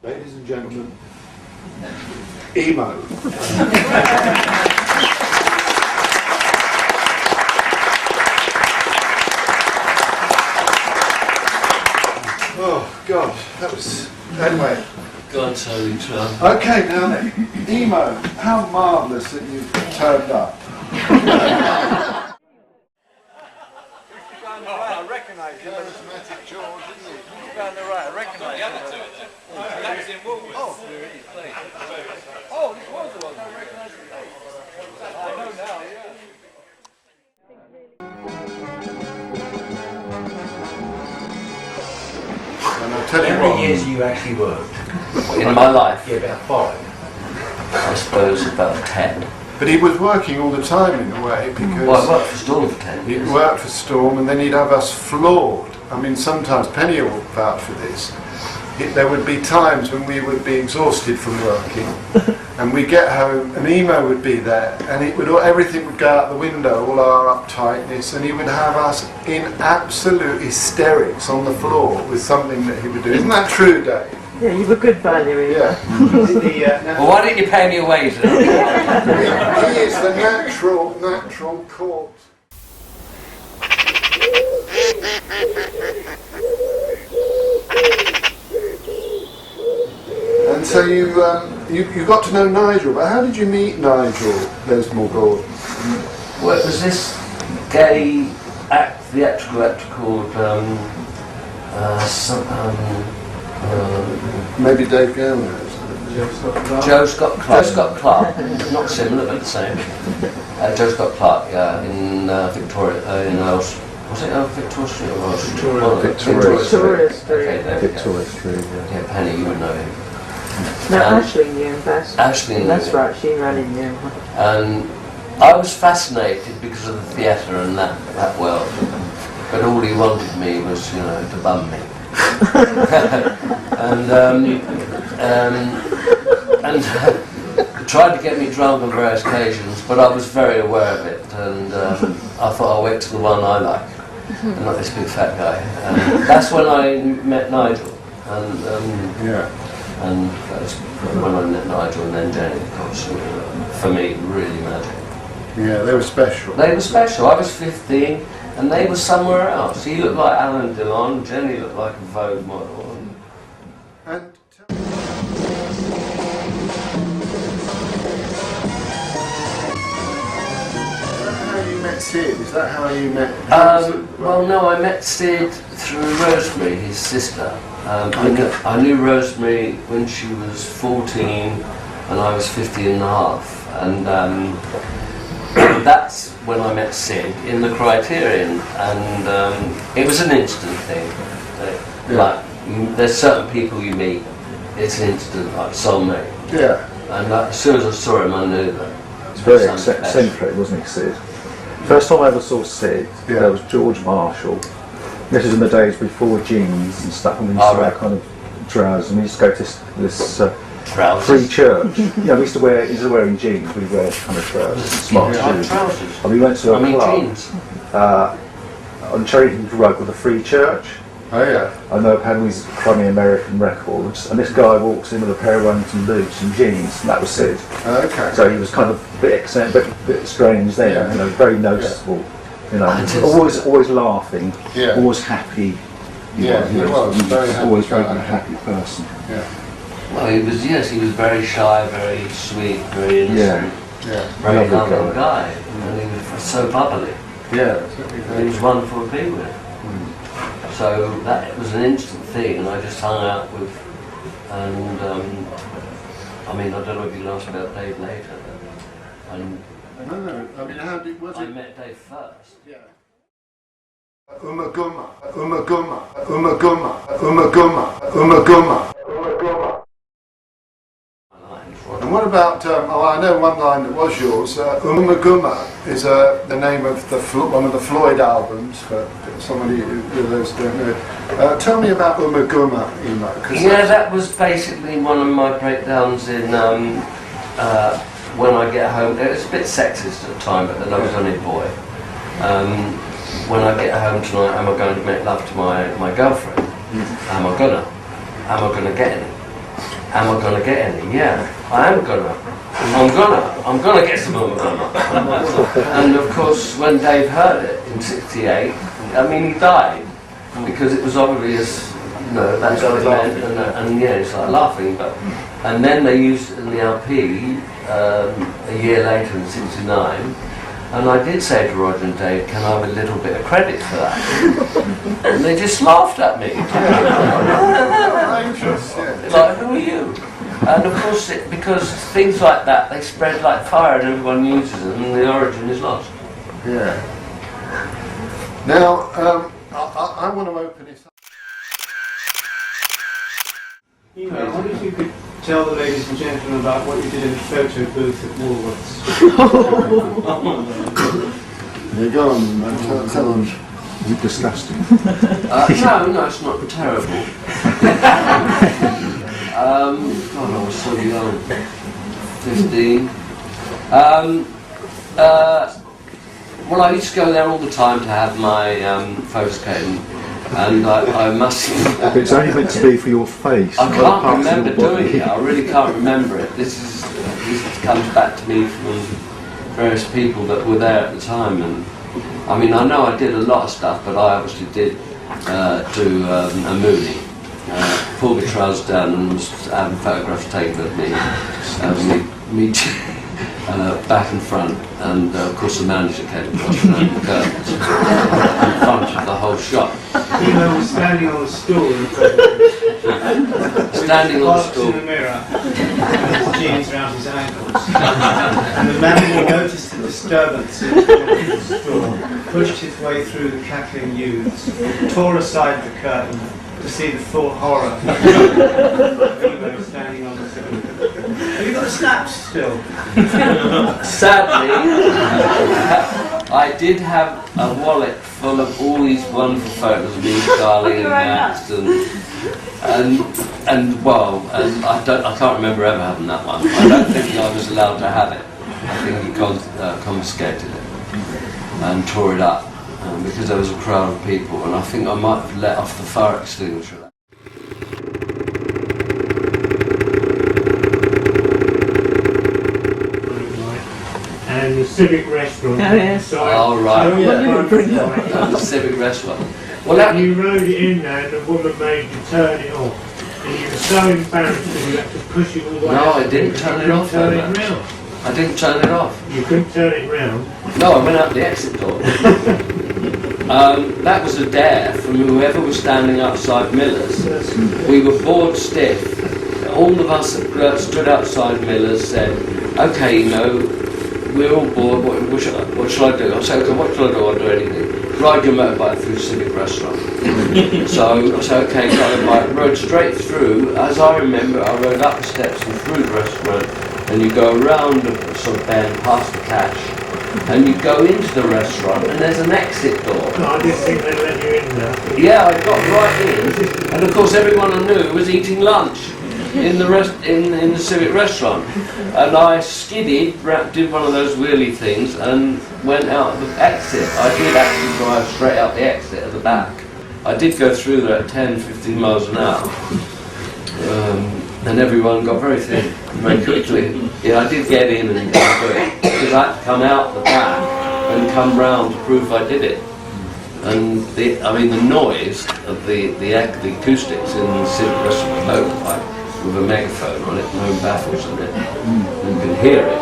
Ladies and gentlemen, emo. Oh God, that was anyway. God, Tony Trump. Okay, now then, emo. How marvellous that you've turned up. I recognise him. Charismatic George, isn't he? He's down the right, I recognise him. That was in Woolworths. Oh, this was the one. I recognise the face. I know now, yeah. And I'll tell you How many what. years you actually worked? In my life, Yeah, about 5. I suppose about 10. But he was working all the time in a way because Well, I worked for Storm for 10 he'd years. work for Storm and then he'd have us floored. I mean, sometimes Penny will vouch for this. There would be times when we would be exhausted from working and we'd get home and Emo would be there and everything would go out the window, all our uptightness, and he would have us in absolute hysterics on the floor with something that he would do. Isn't that true, Dave? Yeah, you were good value, Yeah. Well, why didn't you pay me a wage then? He is the natural corpse. And so you got to know Nigel, but how did you meet Nigel Lesmore Gordon? Well, it was this gay theatrical act called Maybe Dave Gowner. Joe Scott Clark. Not similar, but the same. Joe Scott Clark, yeah, in Victoria, in Welsh. Was it Victoria Street or Welsh Street? Victoria Street. Okay, there we go. Victoria Street, yeah. Yeah, Penny, you would know him. No, Ashley knew him best. Ashley knew That's him. right, she ran in you. And I was fascinated because of the theatre and that world. But all he wanted me was, to bum me. and tried to get me drunk on various occasions, but I was very aware of it, and I thought I'll wait till the one I like, and not this big fat guy. And that's when I met Nigel, and that was when I met Nigel and then Jenny, of course. For me, really magic. Yeah, they were special. They were special. I was 15, and they were somewhere else. He looked like Alan Dillon, Jenny looked like a Vogue model. And Sid, is that how you met? Well, no, I met Sid through Rosemary, his sister. I knew Rosemary when she was 14 and I was 15 and a half. And that's when I met Sid in the Criterion. And it was an instant thing. Like, there's certain people you meet, it's an instant, like soulmate. Yeah. And as soon as I saw him, I knew that. It's very eccentric, wasn't it, Sid? First time I ever saw Sid, there was George Marshall. This was in the days before jeans and stuff, and we used to wear kind of trousers, and we used to go to this free church. We used to wear, instead of wearing jeans, we'd wear kind of trousers, smart shoes. Trousers. And we went to a club jeans. on Cherry Road with a free church. Oh yeah. And they've had these crummy American records, and this guy walks in with a pair of Wellington boots and jeans, and that was Sid. Okay. So he was kind of a bit eccentric, bit strange then, very noticeable. Always laughing, always happy. He was very happy. Always very happy person. Yeah. Well, he was very shy, very sweet, very innocent, very lovely guy, and he was so bubbly. Yeah. And he was wonderful to be with. So that was an instant thing, and I just hung out with, and I don't know if you asked about Dave later, but No, I mean, how did, was I it? met Dave first. Yeah. Umaguma, umaguma, umaguma, umaguma, umaguma. And what about, I know one line that was yours, Umaguma is the name of one of the Floyd albums, for somebody who those don't know. Tell me about Umaguma, Emo. Yeah, that was basically one of my breakdowns in When I Get Home. It was a bit sexist at the time, but then I was only a boy. When I get home tonight, am I going to make love to my girlfriend? Am I gonna get any? am I going to get any? Yeah, I am going to. I'm gonna get some of them. And of course, when Dave heard it in '68, I mean, he died because it was obvious, you know, that's what it meant, and yeah, it's like laughing. And then they used it in the LP a year later in '69, and I did say to Roger and Dave, "Can I have a little bit of credit for that?" And they just laughed at me. Like, who are you? And of course, because things like that, they spread like fire and everyone uses them and the origin is lost. Yeah. Now, I want to open it up. Iain, I wonder if you could tell the ladies and gentlemen about what you did in the photo booth at Woolworths. You go on, tell them. Is it disgusting? No, it's not terrible. God, I was so young. 15. Well, I used to go there all the time to have my photos taken, and I must. It's only meant to be for your face. I can't remember doing it. I really can't remember it. This comes back to me from various people that were there at the time, and I mean, I know I did a lot of stuff, but I obviously did do a movie. Pulled my trousers down and was having photographs taken of me, back and front, and of course the manager came and pushed around the curtains in front of the whole shop. Iain was standing on a stool in Standing on the stool. in the mirror, with his jeans around his ankles. And the manager noticed the disturbance in the stool, pushed his way through the cackling youths, tore aside the curtain to see the full horror of Iain standing on the stool. Have you got the snaps still? Sadly, I did have a wallet full of all these wonderful photos of me, Charlie, and Max, and I can't remember ever having that one. I don't think I was allowed to have it. I think he confiscated it and tore it up because there was a crowd of people, and I think I might have let off the fire extinguisher. And the Civic Restaurant. Oh, yes. Oh, right. Oh, yeah. The Civic Restaurant. Well, that, You rode it in there and the woman made you turn it off. And you were so embarrassed that you had to push it all the way No, out. I didn't turn it off, Turn though, it round. I didn't turn it off. You couldn't turn it round. No, I went out the exit door. That was a dare from whoever was standing outside Miller's. We were bored stiff. All of us that stood outside Miller's said, "Okay, you know, we're all bored, what shall I do?" I said, "Okay, what shall I do? I'll do anything. Ride your motorbike through Civic Restaurant." So I said, "Okay, got the bike." Rode straight through. As I remember, I rode up the steps and through the restaurant, and you go around the sort of bend past the cash, and you go into the restaurant, and there's an exit door. No, I didn't think they'd let you in there. Yeah, I got right in, and of course everyone I knew was eating lunch in the Civic Restaurant, and I skidded, did one of those wheelie things, and went out the exit. I did actually drive straight out the exit at the back. I did go through there at 10-15 miles an hour, and everyone got very thin very quickly. Yeah, I did get in and do it because I had to come out the back and come round to prove I did it. And the noise of the acoustics in the Civic Restaurant motorbike with a megaphone on it, no baffles in it, you can hear it.